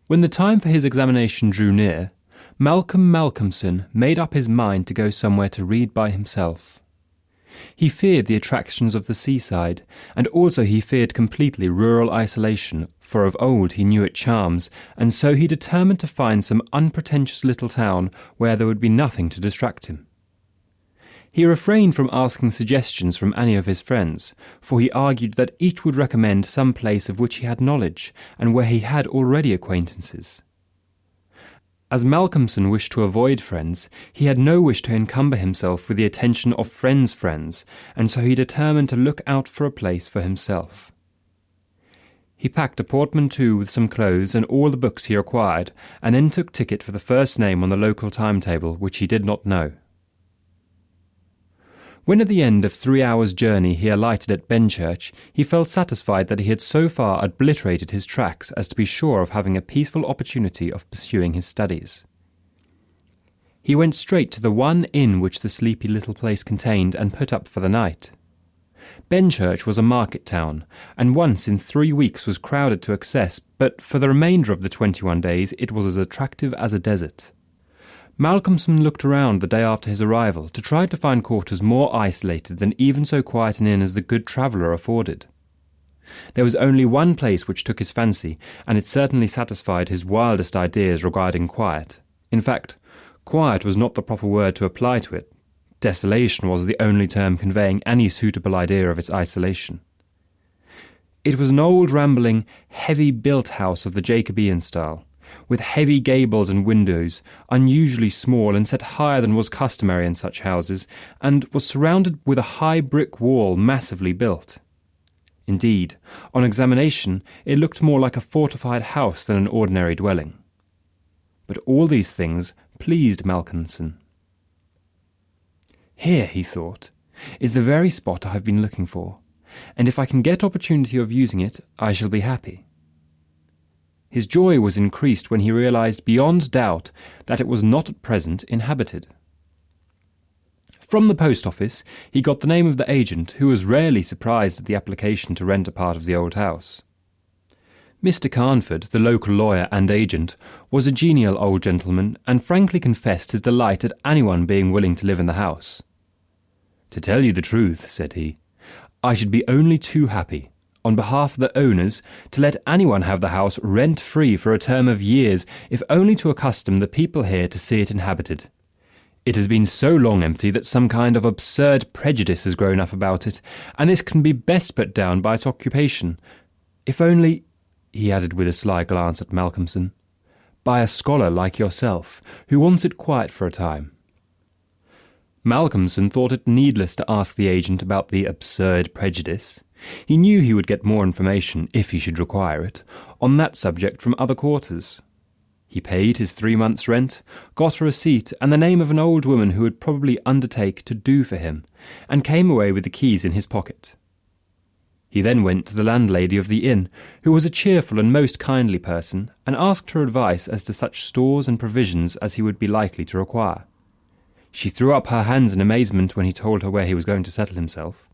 When the time for his examination drew near, Malcolm Malcolmson made up his mind to go somewhere to read by himself. He feared the attractions of the seaside, and also he feared completely rural isolation, for of old he knew its charms, and so he determined to find some unpretentious little town where there would be nothing to distract him. He refrained from asking suggestions from any of his friends, for he argued that each would recommend some place of which he had knowledge, and where he had already acquaintances. As Malcolmson wished to avoid friends, he had no wish to encumber himself with the attention of friends' friends, and so he determined to look out for a place for himself. He packed a portmanteau with some clothes and all the books he required, and then took ticket for the first name on the local timetable, which he did not know. When at the end of 3 hours' journey he alighted at Benchurch, he felt satisfied that he had so far obliterated his tracks as to be sure of having a peaceful opportunity of pursuing his studies. He went straight to the one inn which the sleepy little place contained and put up for the night. Benchurch was a market town, and once in 3 weeks was crowded to excess, but for the remainder of the 21 days it was as attractive as a desert. Malcolmson looked around the day after his arrival to try to find quarters more isolated than even so quiet an inn as the Good Traveller afforded. There was only one place which took his fancy, and it certainly satisfied his wildest ideas regarding quiet. In fact, quiet was not the proper word to apply to it. Desolation was the only term conveying any suitable idea of its isolation. It was an old rambling, heavy-built house of the Jacobean style, with heavy gables and windows, unusually small and set higher than was customary in such houses, and was surrounded with a high brick wall massively built. Indeed, on examination, it looked more like a fortified house than an ordinary dwelling. But all these things pleased Malcolmson. Here, he thought, is the very spot I have been looking for, and if I can get opportunity of using it, I shall be happy. His joy was increased when he realized beyond doubt that it was not at present inhabited. From the post office he got the name of the agent, who was rarely surprised at the application to rent a part of the old house. Mr. Carnford, the local lawyer and agent, was a genial old gentleman, and frankly confessed his delight at anyone being willing to live in the house. "To tell you the truth," said he, "I should be only too happy, on behalf of the owners, to let anyone have the house rent-free for a term of years, if only to accustom the people here to see it inhabited. It has been so long empty that some kind of absurd prejudice has grown up about it, and this can be best put down by its occupation. If only," he added with a sly glance at Malcolmson, "by a scholar like yourself, who wants it quiet for a time." Malcolmson thought it needless to ask the agent about the absurd prejudice. He knew he would get more information, if he should require it, on that subject from other quarters. He paid his 3 months' rent, got a receipt and the name of an old woman who would probably undertake to do for him, and came away with the keys in his pocket. He then went to the landlady of the inn, who was a cheerful and most kindly person, and asked her advice as to such stores and provisions as he would be likely to require. She threw up her hands in amazement when he told her where he was going to settle himself.